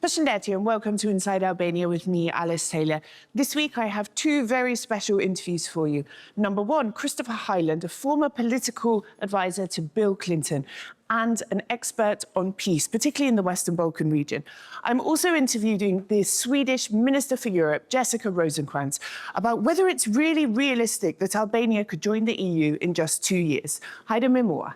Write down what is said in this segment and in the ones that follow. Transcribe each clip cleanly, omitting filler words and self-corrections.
Përshëndetje and welcome to Inside Albania with me, Alice Taylor. This week I have two very special interviews for you. Number one, Christopher Hyland, a former political advisor to Bill Clinton and an expert on peace, particularly in the Western Balkan region. I'm also interviewing the Swedish Minister for Europe, Jessica Rosencrantz, about whether it's really realistic that Albania could join the EU in just 2 years. Haide me mua.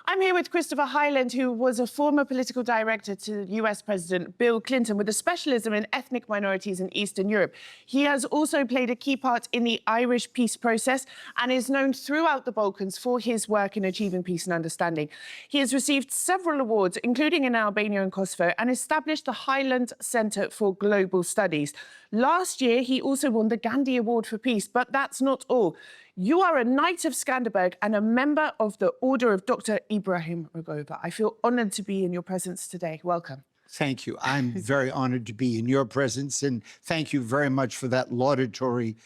I'm here with Christopher Hyland, who was a former political director to US President Bill Clinton with a specialism in ethnic minorities in Eastern Europe. He has also played a key part in the Irish peace process and is known throughout the Balkans for his work in achieving peace and understanding. He has received several awards, including in Albania and Kosovo, and established the Hyland Centre for Global Studies. Last year, he also won the Gandhi Award for Peace, but that's not all. You are a Knight of Skanderberg and a member of the Order of Dr. Ibrahim Rugova. I feel honoured to be in your presence today. Welcome. Thank you. I'm very honored to be in your presence, and thank you very much for that laudatory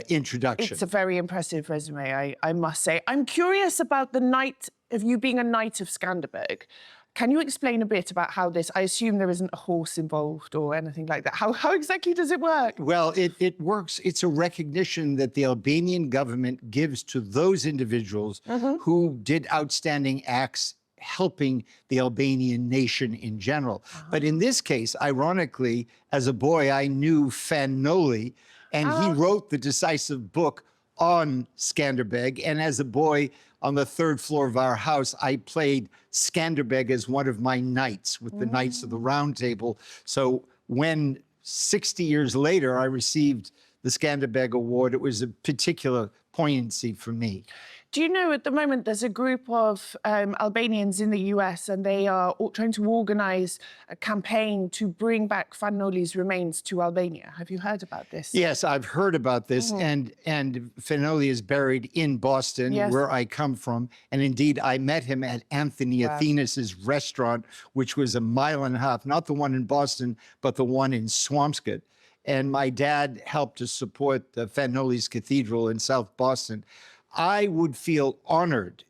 introduction. It's a very impressive resume, I must say. I'm curious about you being a Knight of Skanderberg. Can you explain a bit about how this, I assume there isn't a horse involved or anything like that. How exactly does it work? Well, it works. It's a recognition that the Albanian government gives to those individuals who did outstanding acts helping the Albanian nation in general. But in this case, ironically, as a boy, I knew Fanoli, and he wrote the decisive book on Skanderbeg. And as a boy, on the third floor of our house, I played Skanderbeg as one of my knights with the Knights of the Round Table. So when 60 years later I received the Skanderbeg Award, it was a particular poignancy for me. Do you know, at the moment, there's a group of Albanians in the US and they are trying to organise a campaign to bring back Fanoli's remains to Albania. Have you heard about this? Yes, I've heard about this. And Fanoli is buried in Boston, where I come from. And indeed, I met him at Anthony Athenas' restaurant, which was a mile and a half, not the one in Boston, but the one in Swampscott. And my dad helped to support the Fanoli's Cathedral in South Boston. I would feel honored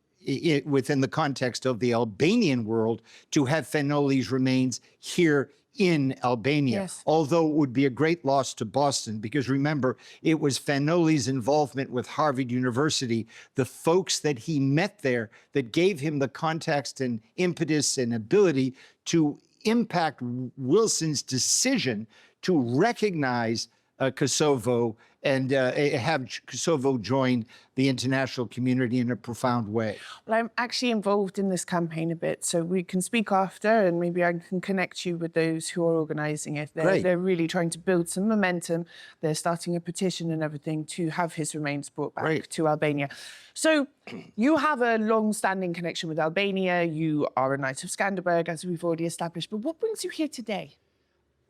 within the context of the Albanian world to have Fanoli's remains here in Albania, although it would be a great loss to Boston, because remember, it was Fanoli's involvement with Harvard University, the folks that he met there, that gave him the context and impetus and ability to impact Wilson's decision to recognize Kosovo and have Kosovo join the international community in a profound way. Well, I'm actually involved in this campaign a bit, so we can speak after and maybe I can connect you with those who are organising it. They're really trying to build some momentum. They're starting a petition and everything to have his remains brought back to Albania. So you have a long-standing connection with Albania. You are a Knight of Skanderberg, as we've already established. But what brings you here today?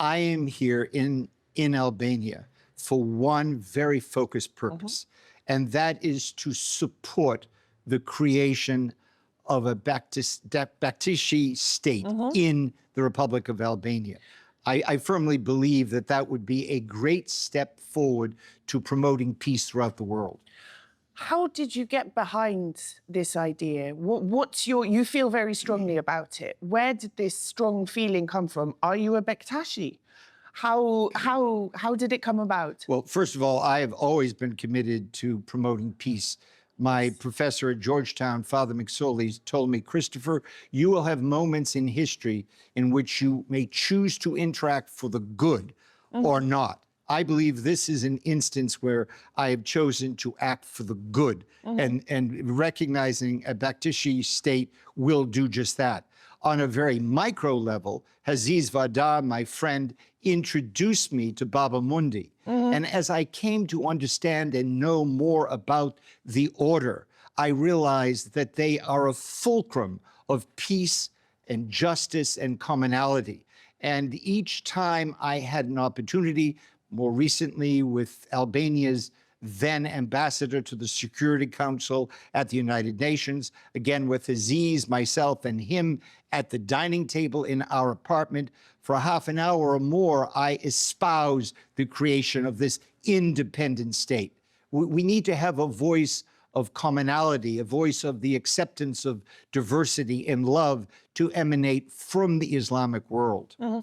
I am here in Albania for one very focused purpose, and that is to support the creation of a Bektashi state in the Republic of Albania. I firmly believe that that would be a great step forward to promoting peace throughout the world. How did you get behind this idea? You feel very strongly about it. Where did this strong feeling come from? Are you a Bektashi? How did it come about? Well, first of all, I have always been committed to promoting peace. My professor at Georgetown, Father McSorley, told me, Christopher, you will have moments in history in which you may choose to interact for the good or not. I believe this is an instance where I have chosen to act for the good, and recognizing a Bektashi state will do just that. On a very micro level, Aziz Vada, my friend, introduced me to Baba Mundi. And as I came to understand and know more about the order, I realized that they are a fulcrum of peace and justice and commonality. And each time I had an opportunity, more recently with Albania's then ambassador to the Security Council at the United Nations, again with Aziz, myself, and him at the dining table in our apartment. For half an hour or more, I espouse the creation of this independent state. We need to have a voice of commonality, a voice of the acceptance of diversity and love to emanate from the Islamic world. Mm-hmm.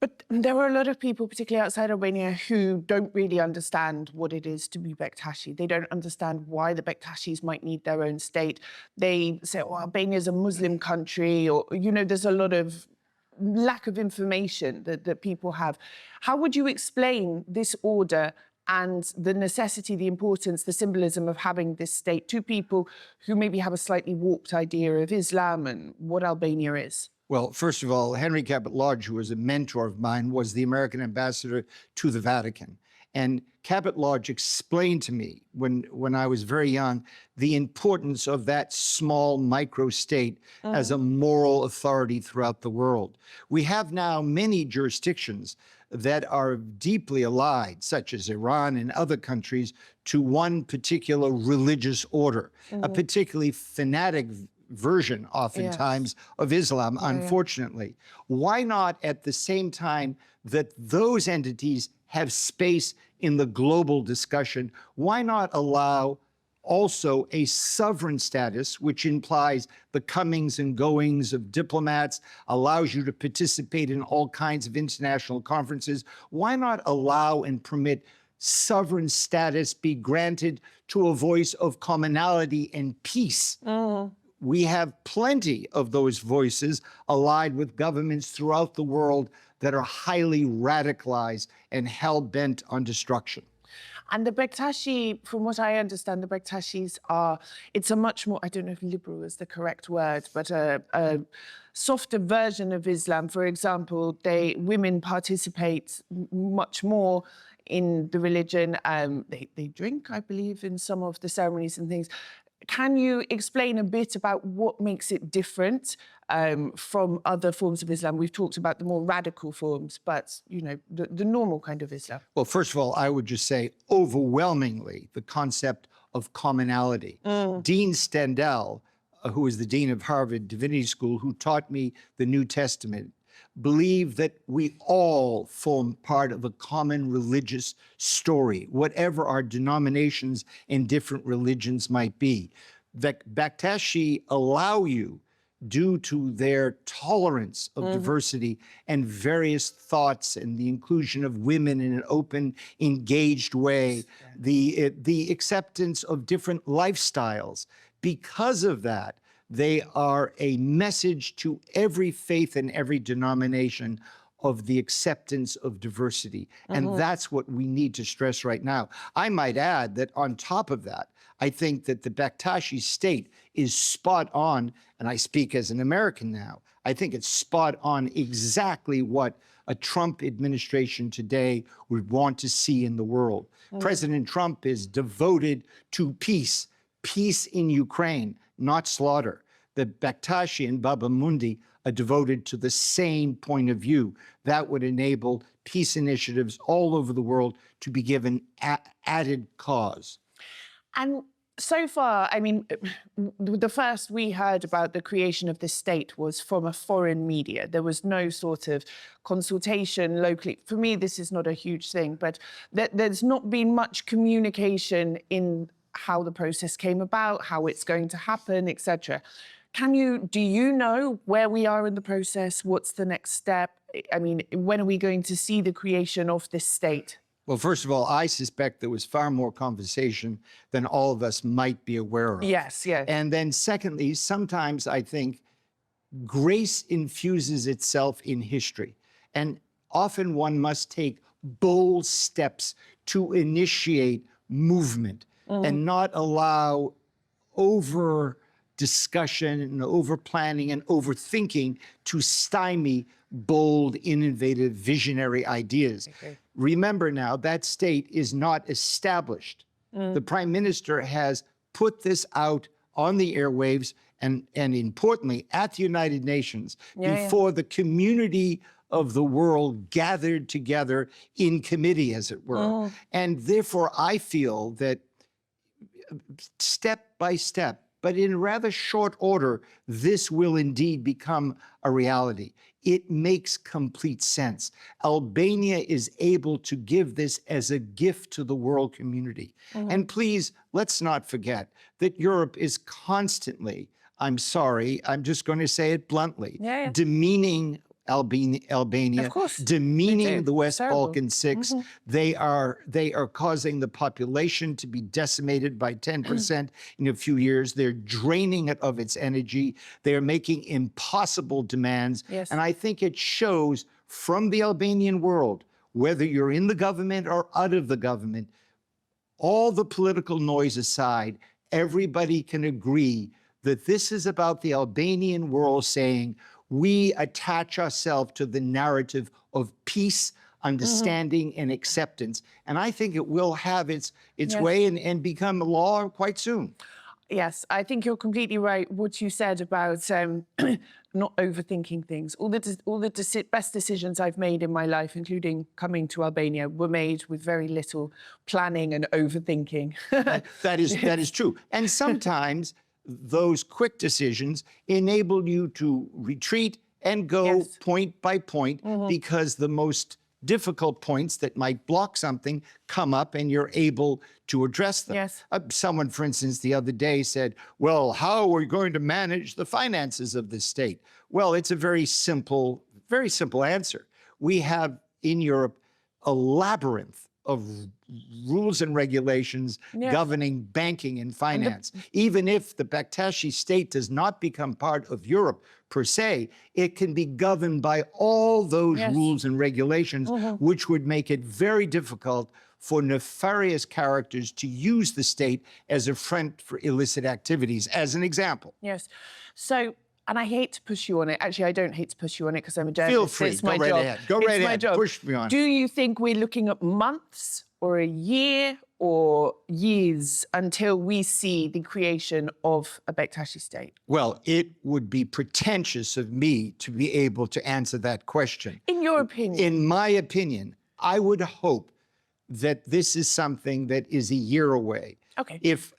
But there are a lot of people, particularly outside Albania, who don't really understand what it is to be Bektashi. They don't understand why the Bektashis might need their own state. They say, oh, Albania is a Muslim country, or, you know, there's a lot of lack of information that people have. How would you explain this order and the necessity, the importance, the symbolism of having this state to people who maybe have a slightly warped idea of Islam and what Albania is? Well, first of all, Henry Cabot Lodge, who was a mentor of mine, was the American ambassador to the Vatican. And Cabot Lodge explained to me when I was very young the importance of that small microstate as a moral authority throughout the world. We have now many jurisdictions that are deeply allied, such as Iran and other countries, to one particular religious order, a particularly fanatic version, oftentimes, of Islam, unfortunately. Why not, at the same time that those entities have space in the global discussion, why not allow also a sovereign status, which implies the comings and goings of diplomats, allows you to participate in all kinds of international conferences? Why not allow and permit sovereign status be granted to a voice of commonality and peace? We have plenty of those voices allied with governments throughout the world that are highly radicalized and hell-bent on destruction. And the Bektashi, from what I understand, the Bektashis are, it's a much more, I don't know if liberal is the correct word, but a softer version of Islam. For example, women participate much more in the religion. They drink, I believe, in some of the ceremonies and things. Can you explain a bit about what makes it different from other forms of Islam? We've talked about the more radical forms, but, you know, the normal kind of Islam. Well, first of all, I would just say overwhelmingly the concept of commonality. Dean Stendhal, who is the dean of Harvard Divinity School, who taught me the New Testament, believe that we all form part of a common religious story, whatever our denominations and different religions might be. Bektashi allow you, due to their tolerance of diversity and various thoughts and the inclusion of women in an open, engaged way, the acceptance of different lifestyles. Because of that, they are a message to every faith and every denomination of the acceptance of diversity. And that's what we need to stress right now. I might add that on top of that, I think that the Bektashi state is spot on, and I speak as an American now, I think it's spot on exactly what a Trump administration today would want to see in the world. President Trump is devoted to peace, peace in Ukraine, not slaughter. The Bektashi and Baba Mundi are devoted to the same point of view. That would enable peace initiatives all over the world to be given added cause. And so far, I mean, the first we heard about the creation of this state was from a foreign media. There was no sort of consultation locally. For me, this is not a huge thing, but there's not been much communication in how the process came about, how it's going to happen, etc. Do you know where we are in the process? What's the next step? I mean, when are we going to see the creation of this state? Well, first of all, I suspect there was far more conversation than all of us might be aware of. Yes, yes. And then secondly, sometimes I think grace infuses itself in history. And often one must take bold steps to initiate movement and not allow over discussion and over planning and overthinking to stymie bold, innovative, visionary ideas. Remember now, that state is not established. The Prime Minister has put this out on the airwaves and importantly, at the United Nations before the community of the world gathered together in committee, as it were. And therefore, I feel that step by step, but in rather short order, this will indeed become a reality. It makes complete sense. Albania is able to give this as a gift to the world community. And please, let's not forget that Europe is constantly, I'm sorry, I'm just going to say it bluntly, demeaning Albania, of course, demeaning the West Balkan Six. They are causing the population to be decimated by 10% in a few years. They're draining it of its energy. They are making impossible demands. And I think it shows from the Albanian world, whether you're in the government or out of the government, all the political noise aside, everybody can agree that this is about the Albanian world saying, we attach ourselves to the narrative of peace, understanding, and acceptance. And I think it will have its way and become a law quite soon. Yes, I think you're completely right. What you said about not overthinking things. All the best decisions I've made in my life, including coming to Albania, were made with very little planning and overthinking. That is true. And sometimes those quick decisions enable you to retreat and go point by point, because the most difficult points that might block something come up and you're able to address them. Someone, for instance, the other day said, well, how are we going to manage the finances of this state? Well, it's a very simple answer. We have in Europe a labyrinth of rules and regulations governing banking and finance. Even if the Bektashi state does not become part of Europe per se, it can be governed by all those rules and regulations, which would make it very difficult for nefarious characters to use the state as a front for illicit activities, as an example. So, and I hate to push you on it. Actually, I don't hate to push you on it because I'm a journalist. Feel free, it's my go right job. ahead. Go right ahead, push me on. Do you think we're looking at months or a year or years until we see the creation of a Bektashi state? Well, it would be pretentious of me to be able to answer that question. In your opinion? In my opinion, I would hope that this is something that is a year away. If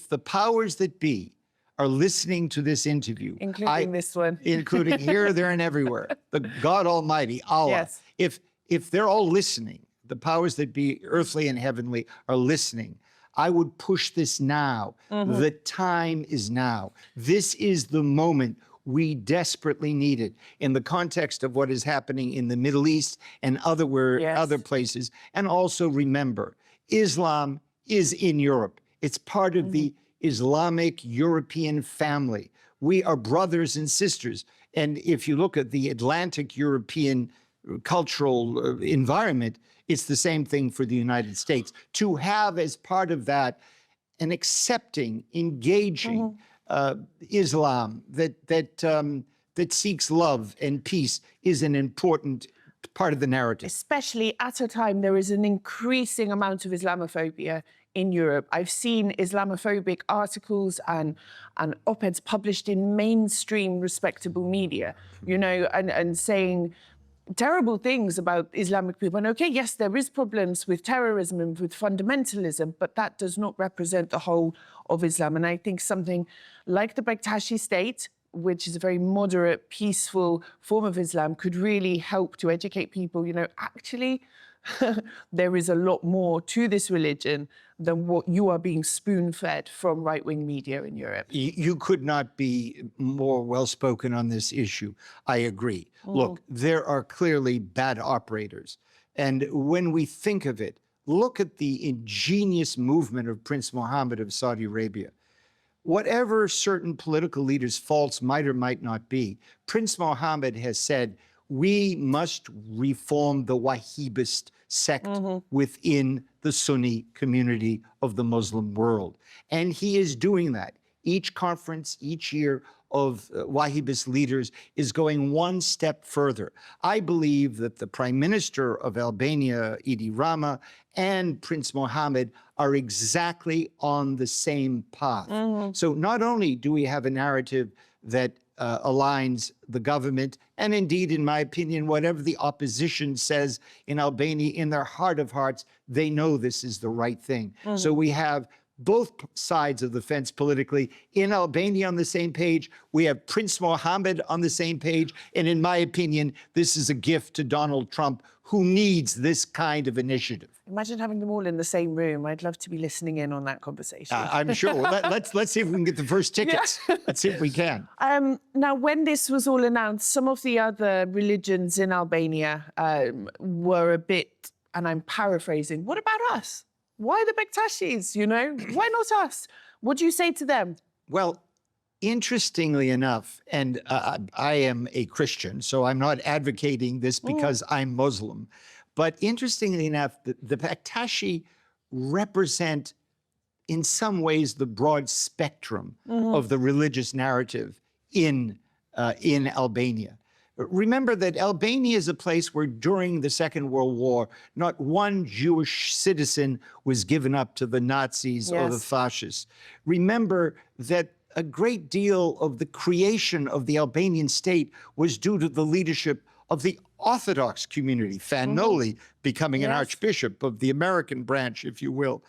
the powers that be are listening to this interview, including this one, including here, there, and everywhere, the God Almighty, Allah, if they're all listening, the powers that be, earthly and heavenly, are listening, I would push this now. The time is now. This is the moment we desperately need it in the context of what is happening in the Middle East and other places. And also remember, Islam is in Europe. It's part of the Islamic European family. We are brothers and sisters. And if you look at the Atlantic European cultural environment, it's the same thing for the United States. To have as part of that an accepting, engaging Islam that seeks love and peace is an important part of the narrative. Especially at a time there is an increasing amount of Islamophobia in Europe. I've seen Islamophobic articles and op-eds published in mainstream respectable media, you know, and saying terrible things about Islamic people. And okay, yes, there is problems with terrorism and with fundamentalism, but that does not represent the whole of Islam. And I think something like the Bektashi state, which is a very moderate, peaceful form of Islam, could really help to educate people, you know, actually, there is a lot more to this religion than what you are being spoon-fed from right-wing media in Europe. You could not be more well-spoken on this issue. I agree. Look, there are clearly bad operators. And when we think of it, look at the ingenious movement of Prince Mohammed of Saudi Arabia. Whatever certain political leaders' faults might or might not be, Prince Mohammed has said, we must reform the Wahhabist sect within the Sunni community of the Muslim world. And he is doing that. Each conference, each year of Wahhabist leaders is going one step further. I believe that the Prime Minister of Albania, Edi Rama, and Prince Mohammed are exactly on the same path. So not only do we have a narrative that aligns the government, and indeed, in my opinion, whatever the opposition says in Albania, in their heart of hearts, they know this is the right thing. So we have both sides of the fence politically. In Albania on the same page, we have Prince Mohammed on the same page, and in my opinion, this is a gift to Donald Trump, who needs this kind of initiative. Imagine having them all in the same room. I'd love to be listening in on that conversation. I'm sure. Let's see if we can get the first tickets. Yeah. Let's see if we can. Now, when this was all announced, some of the other religions in Albania were a bit, and I'm paraphrasing, what about us? Why the Bektashis, you know? Why not us? What do you say to them? Well, interestingly enough, and I am a Christian, so I'm not advocating this because I'm Muslim, but interestingly enough, the Bektashi represent, in some ways, the broad spectrum of the religious narrative in Albania. Remember that Albania is a place where during the Second World War, not one Jewish citizen was given up to the Nazis or the fascists. Remember that a great deal of the creation of the Albanian state was due to the leadership of the Orthodox community, Fanoli becoming an archbishop of the American branch, if you will.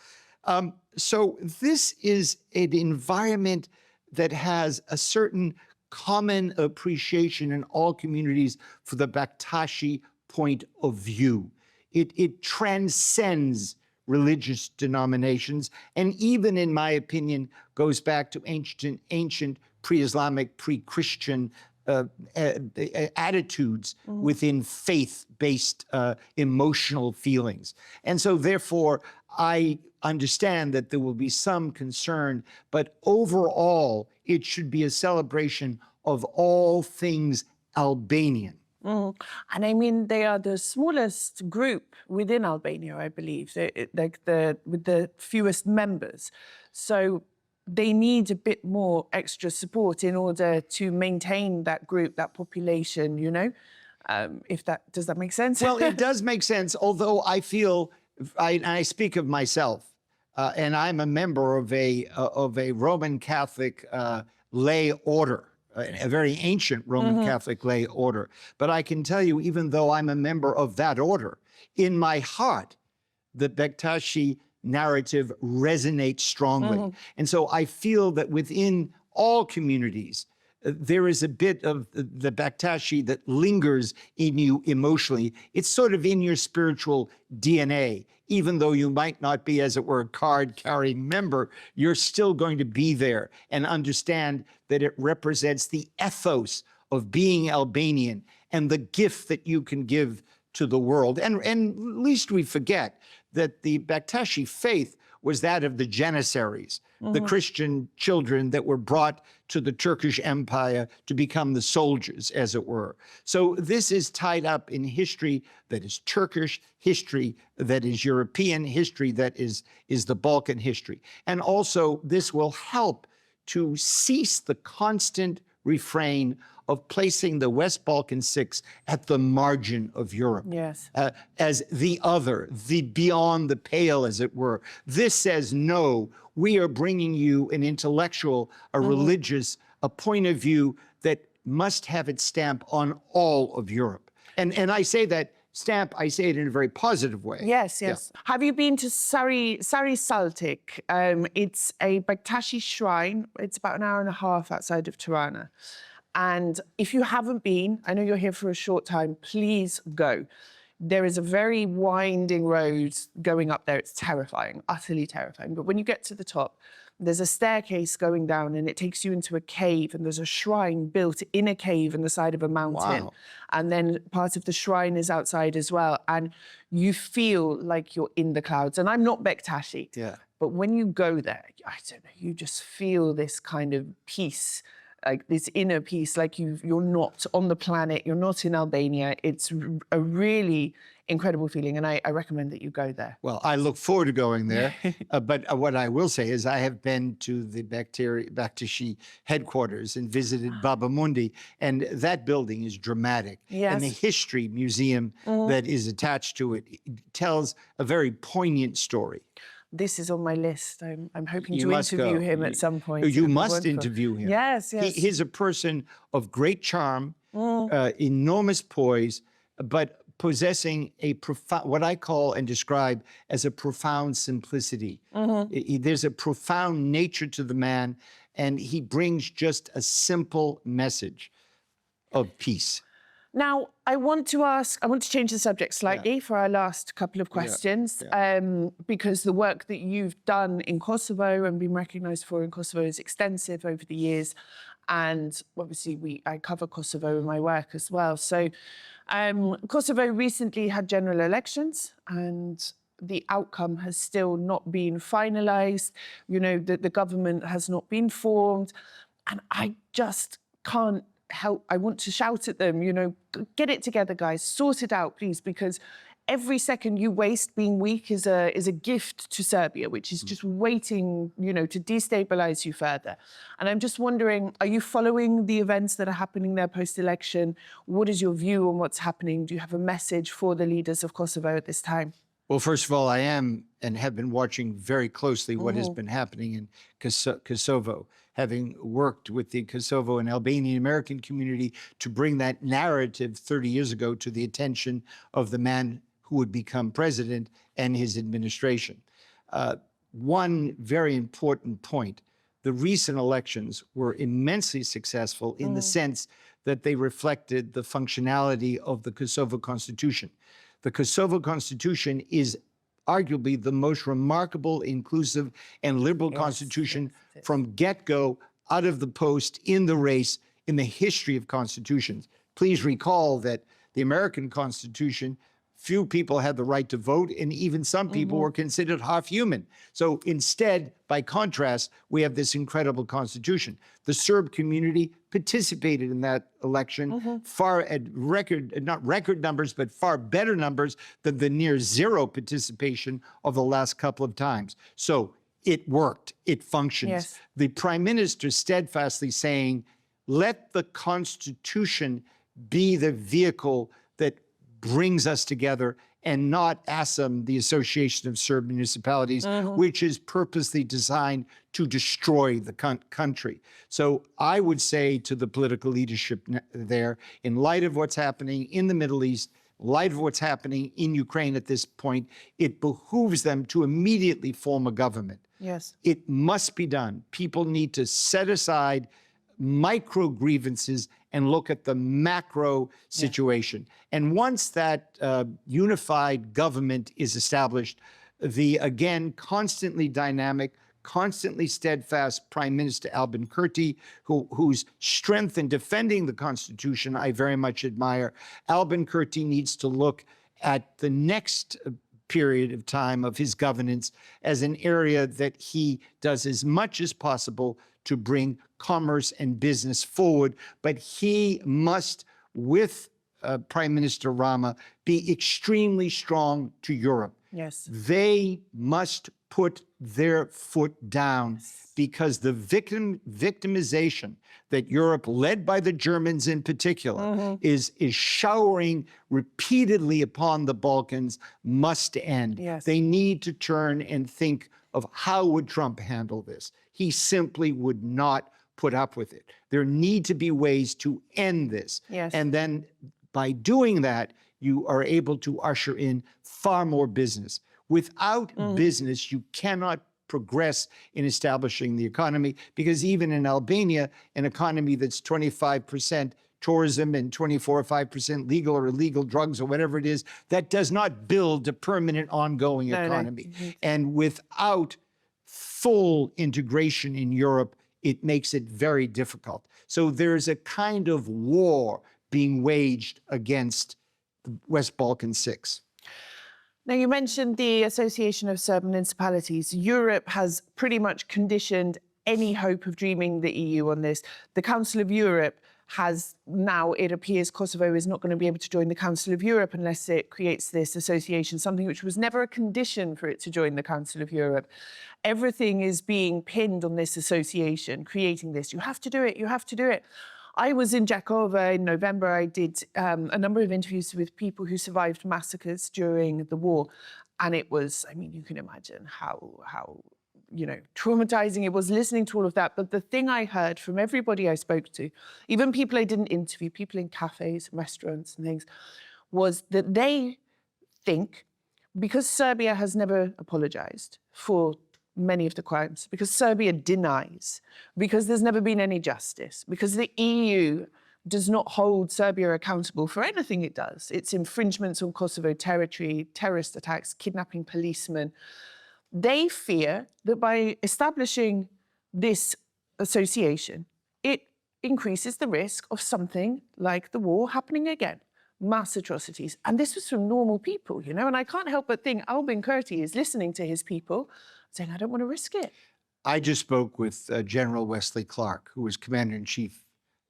So this is an environment that has a certain common appreciation in all communities for the Bektashi point of view. It transcends religious denominations, and even, in my opinion, goes back to ancient pre-Islamic, pre-Christian attitudes within faith-based emotional feelings. And so, therefore, I understand that there will be some concern, but overall, it should be a celebration of all things Albanian. And I mean, they are the smallest group within Albania, I believe, with the fewest members. So they need a bit more extra support in order to maintain that group, that population, you know? Does that make sense? Well, it does make sense, although I feel, I speak of myself, and I'm a member of a Roman Catholic lay order, a very ancient Roman Catholic lay order. But I can tell you, even though I'm a member of that order, in my heart, the Bektashi narrative resonates strongly. And so I feel that within all communities, there is a bit of the Bektashi that lingers in you emotionally. It's sort of in your spiritual DNA. Even though you might not be, as it were, a card-carrying member, you're still going to be there and understand that it represents the ethos of being Albanian and the gift that you can give to the world. And least we forget that the Bektashi faith was that of the Janissaries, the Christian children that were brought to the Turkish Empire to become the soldiers, as it were. So this is tied up in history that is Turkish, history that is European, history that is the Balkan history. And also this will help to cease the constant refrain of placing the West Balkan Six at the margin of Europe. Yes. As the other, the beyond the pale, as it were. This says, no, we are bringing you an intellectual, a religious, a point of view that must have its stamp on all of Europe. And I say that stamp, I say it in a very positive way. Yes, yes. Yeah. Have you been to Sari Saltik? It's a Bektashi shrine. It's about an hour and a half outside of Tirana. And if you haven't been, I know you're here for a short time, please go. There is a very winding road going up there. It's terrifying, utterly terrifying. But when you get to the top, there's a staircase going down and it takes you into a cave, and there's a shrine built in a cave in the side of a mountain. Wow. And then part of the shrine is outside as well. And you feel like you're in the clouds. And I'm not Bektashi. Yeah. But when you go there, I don't know, you just feel this kind of peace, like this inner peace, like you're not on the planet, you're not in Albania. It's a really incredible feeling, and I recommend that you go there. Well, I look forward to going there, but what I will say is I have been to the Bektashi headquarters and visited Baba Mundi, and that building is dramatic. Yes. And the history museum that is attached to it tells a very poignant story. this is on my list. I'm hoping to interview him at some point. You must interview him. Yes, yes. He's a person of great charm, enormous poise, but possessing a profound, what I call and describe as a profound simplicity. There's a profound nature to the man, and he brings just a simple message of peace. Now, I want to change the subject slightly for our last couple of questions, because the work that you've done in Kosovo and been recognized for in Kosovo is extensive over the years. And obviously I cover Kosovo in my work as well. So Kosovo recently had general elections, and the outcome has still not been finalized. You know, the government has not been formed. And I just can't help, I want to shout at them, you know, get it together, guys, sort it out, please, because every second you waste being weak is a gift to Serbia, which is just waiting, you know, to destabilize you further. And I'm just wondering, are you following the events that are happening there post-election? What is your view on what's happening? Do you have a message for the leaders of Kosovo at this time? Well, first of all, I am and have been watching very closely what has been happening in Kosovo, having worked with the Kosovo and Albanian American community to bring that narrative 30 years ago to the attention of the man who would become president and his administration. One very important point, the recent elections were immensely successful in the sense that they reflected the functionality of the Kosovo Constitution. The Kosovo Constitution is arguably the most remarkable, inclusive, and liberal constitution from get-go, out of the post, in the race, in the history of constitutions. Please recall that the American Constitution, few people had the right to vote, and even some people were considered half human. So instead, by contrast, we have this incredible constitution. The Serb community participated in that election far at not record numbers, but far better numbers than the near zero participation of the last couple of times. So it worked, it functions. Yes. The prime minister steadfastly saying, let the Constitution be the vehicle that brings us together, and not ASEM, the Association of Serb Municipalities, which is purposely designed to destroy the country. So I would say to the political leadership there, in light of what's happening in the Middle East, in light of what's happening in Ukraine at this point, it behooves them to immediately form a government. Yes. It must be done. People need to set aside micro grievances and look at the macro situation. And once that unified government is established, the, again, constantly dynamic, constantly steadfast Prime Minister Albin Kurti, whose strength in defending the Constitution I very much admire, Albin Kurti needs to look at the next period of time of his governance as an area that he does as much as possible to bring commerce and business forward, but he must, with Prime Minister Rama, be extremely strong to Europe. Yes. They must put their foot down, because the victimization that Europe, led by the Germans in particular, is showering repeatedly upon the Balkans, must end. Yes. They need to turn and think of how would Trump handle this. He simply would not put up with it. There need to be ways to end this. Yes. And then by doing that, you are able to usher in far more business. Without business, you cannot progress in establishing the economy, because even in Albania, an economy that's 25% tourism and 24 or 5% legal or illegal drugs or whatever it is, that does not build a permanent ongoing economy. And without full integration in Europe, it makes it very difficult. So there's a kind of war being waged against the West Balkan Six. Now, you mentioned the Association of Serb Municipalities. Europe has pretty much conditioned any hope of dreaming the EU on this. The Council of Europe has now, it appears, Kosovo is not going to be able to join the Council of Europe unless it creates this association, something which was never a condition for it to join the Council of Europe. Everything is being pinned on this association, creating this. You have to do it, you have to do it. I was in Jakova in November. I did a number of interviews with people who survived massacres during the war. And it was, I mean, you can imagine how traumatizing it was listening to all of that. But the thing I heard from everybody I spoke to, even people I didn't interview, people in cafes, restaurants and things, was that they think, because Serbia has never apologized for many of the crimes, because Serbia denies, because there's never been any justice, because the EU does not hold Serbia accountable for anything it does, its infringements on Kosovo territory, terrorist attacks, kidnapping policemen, they fear that by establishing this association, it increases the risk of something like the war happening again, mass atrocities. And this was from normal people, and I can't help but think Albin Kurti is listening to his people saying, I don't want to risk it. I just spoke with General Wesley Clark, who was Commander-in-Chief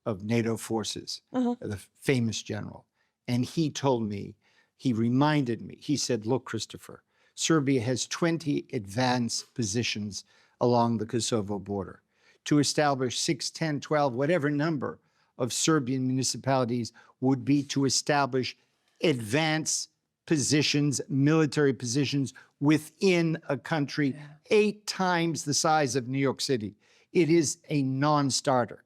of NATO forces, the famous general. And he told me, he reminded me, he said, look, Christopher, Serbia has 20 advanced positions along the Kosovo border. To establish 6, 10, 12, whatever number of Serbian municipalities would be to establish advanced positions, military positions within a country 8 times the size of New York City. It is a non-starter.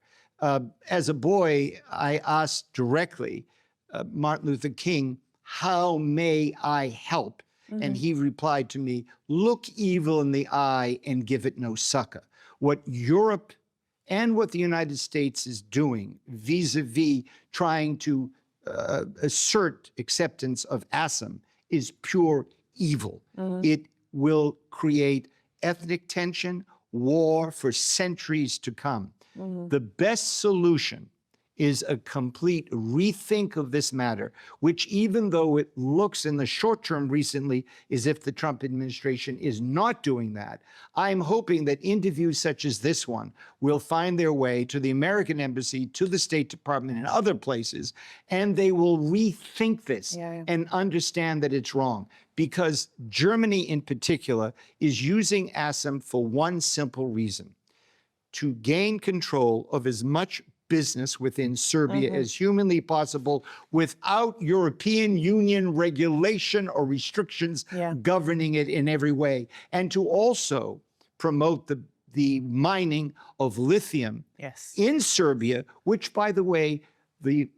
As a boy, I asked directly Martin Luther King, how may I help? And he replied to me, look evil in the eye and give it no succor. What Europe and what the United States is doing vis-a-vis trying to assert acceptance of ASEM is pure evil. It will create ethnic tension, war for centuries to come. The best solution is a complete rethink of this matter, which even though it looks in the short term recently as if the Trump administration is not doing that, I'm hoping that interviews such as this one will find their way to the American Embassy, to the State Department and other places, and they will rethink this and understand that it's wrong. Because Germany in particular is using ASEM for one simple reason: to gain control of as much business within Serbia as humanly possible without European Union regulation or restrictions governing it in every way, and to also promote the mining of lithium in Serbia, which, by the way, the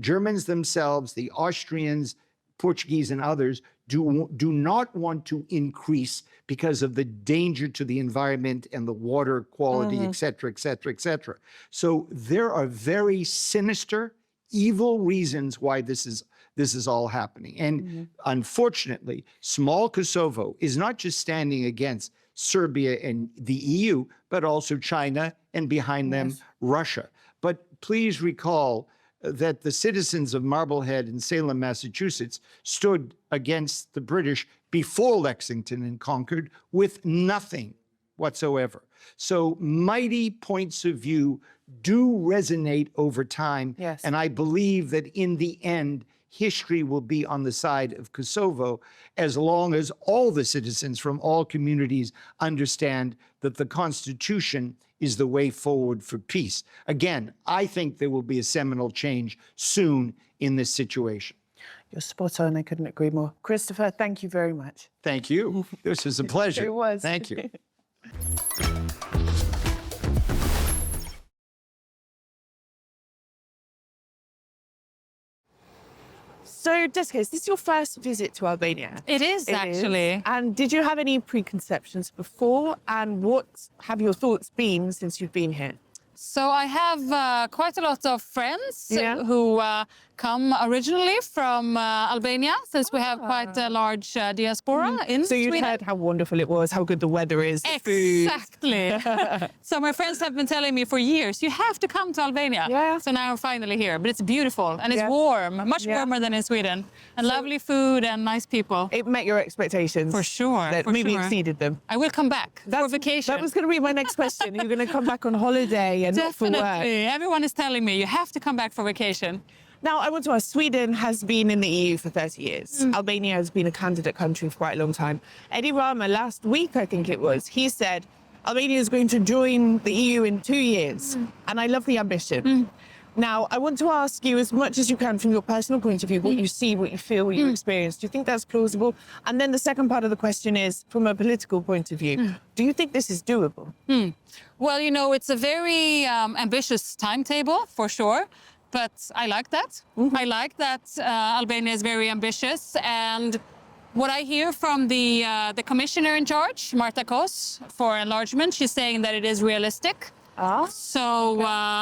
Germans themselves, the Austrians, Portuguese and others do not want to increase because of the danger to the environment and the water quality, et cetera, et cetera, et cetera. So there are very sinister, evil reasons why this is all happening. And unfortunately, small Kosovo is not just standing against Serbia and the EU, but also China and behind them, Russia. But please recall that the citizens of Marblehead and Salem, Massachusetts, stood against the British before Lexington and Concord with nothing whatsoever. So mighty points of view do resonate over time. And I believe that in the end, history will be on the side of Kosovo as long as all the citizens from all communities understand that the Constitution is the way forward for peace. Again, I think there will be a seminal change soon in this situation. You're spot on. I couldn't agree more. Christopher, thank you very much. Thank you. This was a pleasure. It was. Thank you. So, Jessica, is this your first visit to Albania? It is, actually. And did you have any preconceptions before? And what have your thoughts been since you've been here? So I have quite a lot of friends who come originally from Albania, since we have quite a large diaspora in Sweden. So you've heard how wonderful it was, how good the weather is, the food. Exactly. So my friends have been telling me for years, you have to come to Albania. So now I'm finally here. But it's beautiful and it's warm, much warmer than in Sweden. And lovely food and nice people. It met your expectations. For sure. Maybe exceeded them. I will come back for vacation. That was going to be my next question. You're going to come back on holiday and not for work. Everyone is telling me you have to come back for vacation. Now, I want to ask, Sweden has been in the EU for 30 years. Albania has been a candidate country for quite a long time. Eddie Rama, last week, I think it was, he said, Albania is going to join the EU in 2 years. And I love the ambition. Now, I want to ask you as much as you can from your personal point of view, what you see, what you feel, what you experience. Do you think that's plausible? And then the second part of the question is, from a political point of view, do you think this is doable? Well, you know, it's a very ambitious timetable, for sure. But I like that. I like that Albania is very ambitious. And what I hear from the commissioner in charge, Marta Kos, for enlargement, she's saying that it is realistic. So,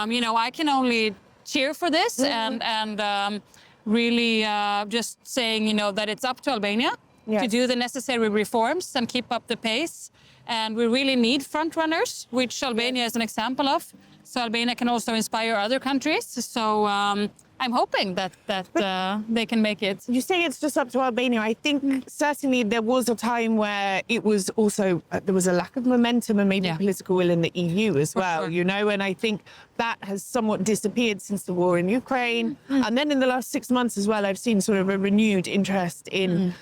you know, I can only cheer for this and really just saying, you know, that it's up to Albania to do the necessary reforms and keep up the pace. And we really need front runners, which Albania is an example of. So Albania can also inspire other countries. So I'm hoping that they can make it. You say it's just up to Albania. I think certainly there was a time where it was also, there was a lack of momentum and maybe political will in the EU as well, you know, and I think that has somewhat disappeared since the war in Ukraine. And then in the last 6 months as well, I've seen sort of a renewed interest in,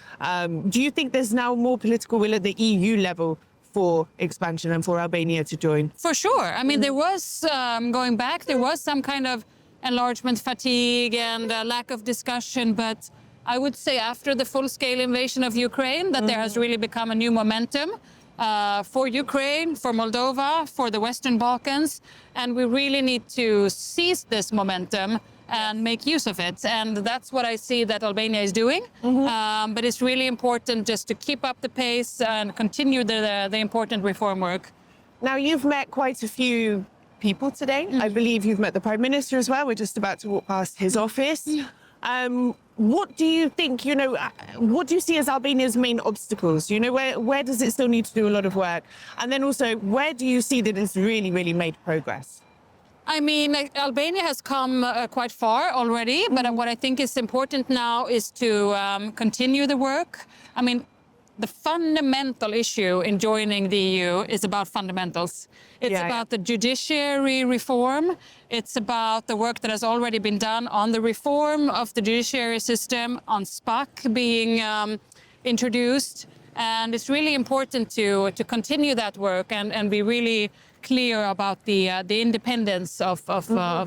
do you think there's now more political will at the EU level for expansion and for Albania to join? For sure. I mean, there was, going back, there was some kind of enlargement fatigue and lack of discussion, but I would say after the full-scale invasion of Ukraine that there has really become a new momentum for Ukraine, for Moldova, for the Western Balkans, and we really need to seize this momentum and make use of it. And that's what I see that Albania is doing. But it's really important just to keep up the pace and continue the important reform work. Now, you've met quite a few people today. I believe you've met the Prime Minister as well. We're just about to walk past his office. What do you think, you know, what do you see as Albania's main obstacles? You know, where does it still need to do a lot of work? And then also, where do you see that it's really, really made progress? I mean, Albania has come quite far already, but what I think is important now is to continue the work. I mean, the fundamental issue in joining the EU is about fundamentals. It's about the judiciary reform. It's about the work that has already been done on the reform of the judiciary system, on SPAC being introduced. And it's really important to continue that work and be really clear about the independence of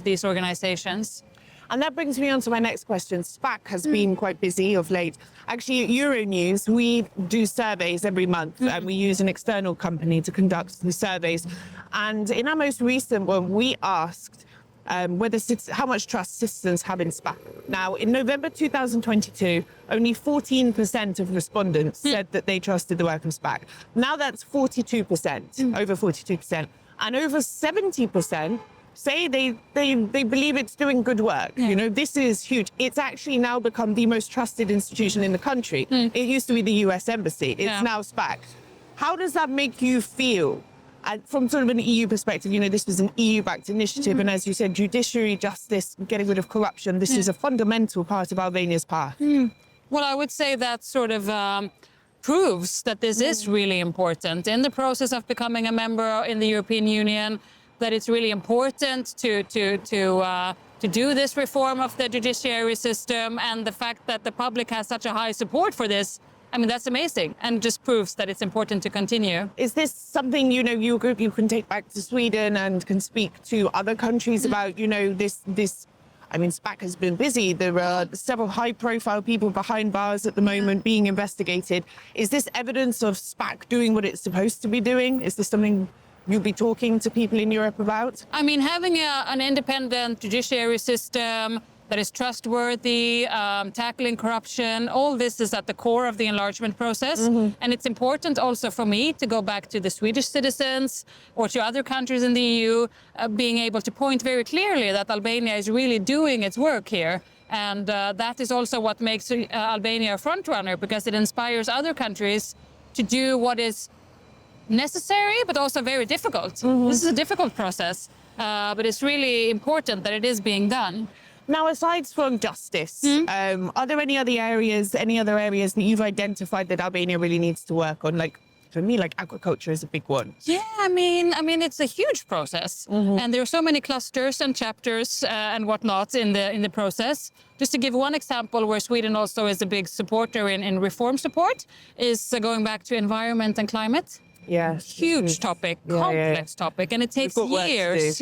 these organizations. And that brings me on to my next question. SPAC has been quite busy of late. Actually, at Euronews, we do surveys every month, and we use an external company to conduct the surveys. And in our most recent one, we asked how much trust citizens have in SPAC. Now, in November 2022, only 14% of respondents said that they trusted the work of SPAC. Now that's 42%, over 42%. And over 70% say they believe it's doing good work. You know, this is huge. It's actually now become the most trusted institution in the country. It used to be the US Embassy. It's now SPAC. How does that make you feel? From sort of an EU perspective, you know, this was an EU-backed initiative, and as you said, judiciary, justice, getting rid of corruption, this is a fundamental part of Albania's path. Well, I would say that sort of proves that this is really important in the process of becoming a member in the European Union, that it's really important to do this reform of the judiciary system, and the fact that the public has such a high support for this, I mean, that's amazing, and just proves that it's important to continue. Is this something, you know, you can take back to Sweden and can speak to other countries about, you know, this? I mean, SPAC has been busy. There are several high-profile people behind bars at the moment being investigated. Is this evidence of SPAC doing what it's supposed to be doing? Is this something you'll be talking to people in Europe about? I mean, having an independent judiciary system that is trustworthy, tackling corruption, all this is at the core of the enlargement process. And it's important also for me to go back to the Swedish citizens or to other countries in the EU, being able to point very clearly that Albania is really doing its work here. And that is also what makes Albania a front runner, because it inspires other countries to do what is necessary, but also very difficult. This is a difficult process, but it's really important that it is being done. Now, aside from justice, are there any other areas that you've identified that Albania really needs to work on? Like, for me, like agriculture is a big one. Yeah, I mean, it's a huge process, and there are so many clusters and chapters and whatnot in the process. Just to give one example, where Sweden also is a big supporter in reform support, is going back to environment and climate. Yeah, huge topic, complex topic, and it takes years.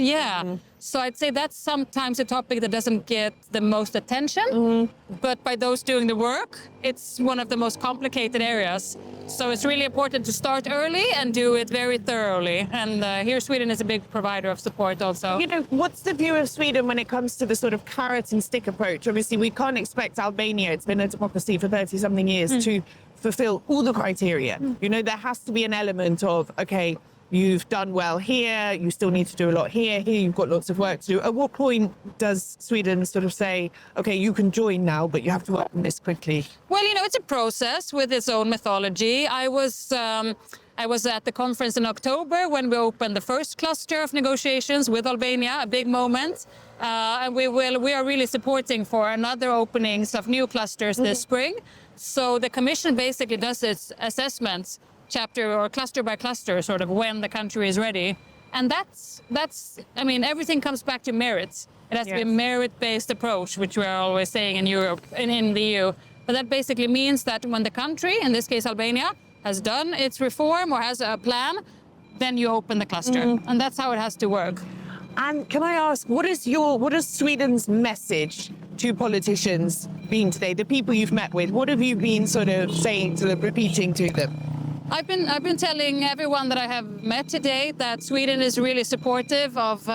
So I'd say that's sometimes a topic that doesn't get the most attention, but by those doing the work, it's one of the most complicated areas. So it's really important to start early and do it very thoroughly. And here Sweden is a big provider of support also. You know, what's the view of Sweden when it comes to the sort of carrot and stick approach? Obviously, we can't expect Albania, it's been a democracy for 30-something years, to fulfill all the criteria. You know, there has to be an element of, okay, you've done well here, you still need to do a lot here, here you've got lots of work to do. At what point does Sweden sort of say, okay, you can join now, but you have to work on this quickly? Well, you know, it's a process with its own methodology. I was at the conference in October when we opened the first cluster of negotiations with Albania, a big moment. And we are really supporting for another openings of new clusters this spring. So the Commission basically does its assessments chapter or cluster by cluster, sort of when the country is ready. And that's I mean, everything comes back to merits. It has to be a merit-based approach, which we are always saying in Europe and in the EU. But that basically means that when the country, in this case Albania, has done its reform or has a plan, then you open the cluster. And that's how it has to work. And can I ask, what is Sweden's message to politicians been today? The people you've met with, what have you been sort of saying to them, repeating to them? I've been telling everyone that I have met today that Sweden is really supportive of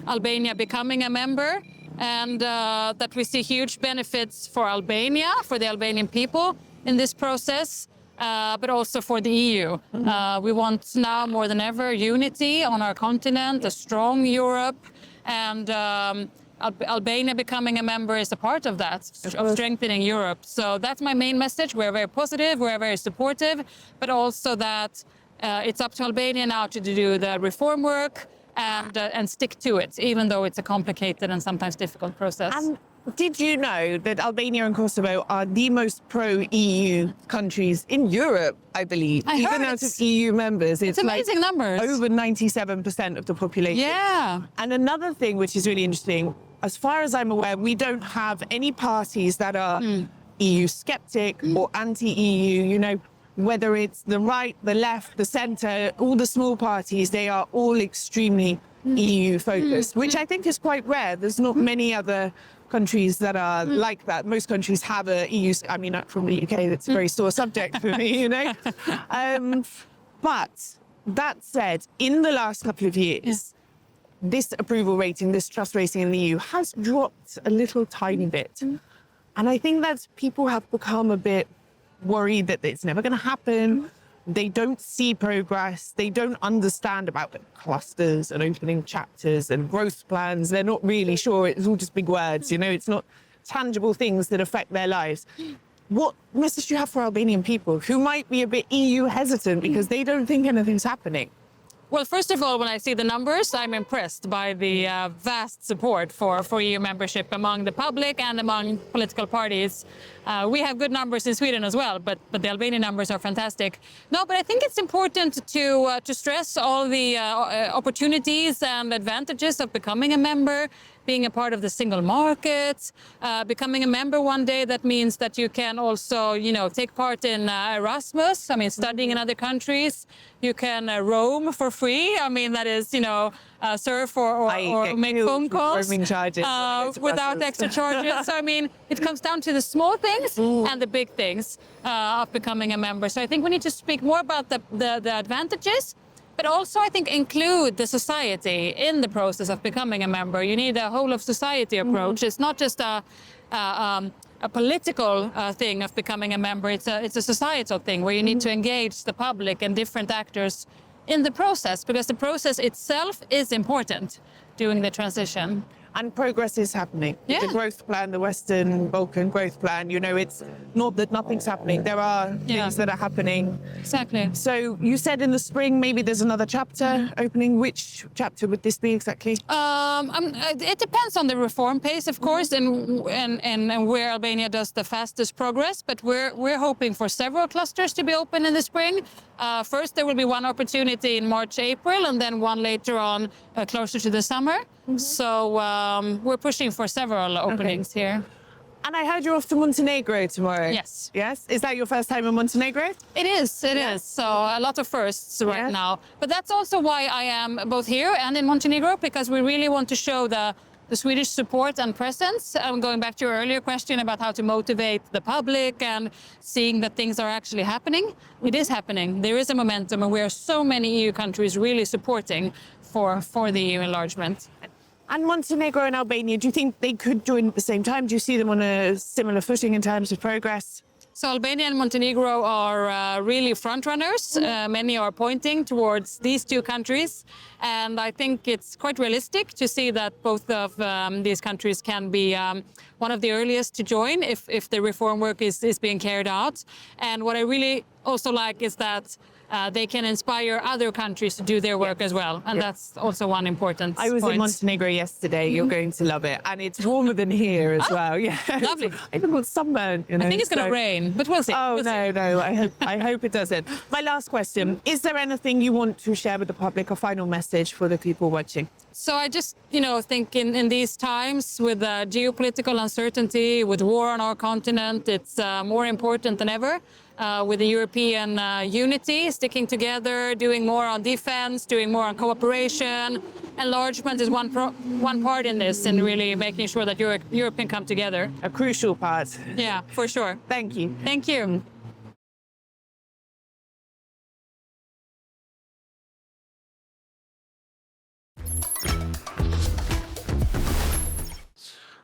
Albania becoming a member, and that we see huge benefits for Albania, for the Albanian people in this process, but also for the EU. We want now more than ever unity on our continent, a strong Europe, and Albania becoming a member is a part of that, of strengthening Europe. So that's my main message. We're very positive, we're very supportive, but also that it's up to Albania now to do the reform work and stick to it, even though it's a complicated and sometimes difficult process. And did you know that Albania and Kosovo are the most pro-EU countries in Europe, I believe? Even out of EU members. It's amazing numbers. Over 97% of the population. Yeah. And another thing which is really interesting, as far as I'm aware, we don't have any parties that are EU skeptic or anti-EU, you know, whether it's the right, the left, the centre, all the small parties, they are all extremely EU focused, which I think is quite rare. There's not many other countries that are like that. Most countries have a EU, I mean, from the UK, that's a very sore subject for me, you know. But that said, in the last couple of years, this approval rating, this trust rating in the EU has dropped a little tiny bit. And I think that people have become a bit worried that it's never going to happen. They don't see progress. They don't understand about the clusters and opening chapters and growth plans. They're not really sure. It's all just big words, you know, it's not tangible things that affect their lives. What message do you have for Albanian people who might be a bit EU hesitant because they don't think anything's happening? Well, first of all, when I see the numbers, I'm impressed by the vast support for EU membership among the public and among political parties. We have good numbers in Sweden as well, but the Albanian numbers are fantastic. No, but I think it's important to stress all the opportunities and advantages of becoming a member, being a part of the single market, becoming a member one day. That means that you can also, you know, take part in Erasmus, I mean, studying in other countries. You can roam for free. I mean, that is, you know, surf or make phone calls without extra charges. So, I mean, it comes down to the small things and the big things of becoming a member. So I think we need to speak more about the advantages, but also I think include the society in the process of becoming a member. You need a whole of society approach. It's not just a political thing of becoming a member. It's a societal thing where you need to engage the public and different actors in the process, because the process itself is important during the transition. And progress is happening. Yeah. The growth plan, the Western Balkan growth plan, you know, it's not that nothing's happening. There are things that are happening. Exactly. So you said in the spring, maybe there's another chapter opening. Which chapter would this be exactly? It depends on the reform pace, of course, and where Albania does the fastest progress. But we're hoping for several clusters to be open in the spring. First, there will be one opportunity in March, April, and then one later on closer to the summer. So we're pushing for several openings here. And I heard you're off to Montenegro tomorrow. Yes. Yes? Is that your first time in Montenegro? It is. So a lot of firsts right now. But that's also why I am both here and in Montenegro, because we really want to show the Swedish support and presence. Going back to your earlier question about how to motivate the public and seeing that things are actually happening. It is happening. There is a momentum, and we are so many EU countries really supporting for the EU enlargement. And Montenegro and Albania, do you think they could join at the same time? Do you see them on a similar footing in terms of progress? So Albania and Montenegro are really front runners. Many are pointing towards these two countries. And I think it's quite realistic to see that both of these countries can be one of the earliest to join if the reform work is being carried out. And what I really also like is that they can inspire other countries to do their work as well. And that's also one important point. I was in Montenegro yesterday. You're going to love it. And it's warmer than here as well. Yeah. Lovely. I even got sunburn. You know, I think it's going to rain, but we'll see. Oh, no. I hope it doesn't. My last question. Is there anything you want to share with the public, a final message for the people watching? So I just, think in these times with geopolitical uncertainty, with war on our continent, it's more important than ever. With the European unity, sticking together, doing more on defense, doing more on cooperation. Enlargement is one part in this, and really making sure that Europe can come together. A crucial part. Yeah, for sure. Thank you. Thank you.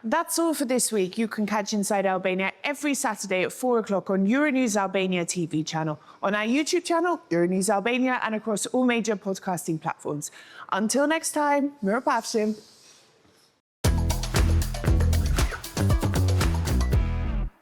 That's all for this week. You can catch Inside Albania every Saturday at 4 o'clock on Euronews Albania TV channel, on our YouTube channel, Euronews Albania, and across all major podcasting platforms. Until next time, mirë pafshim.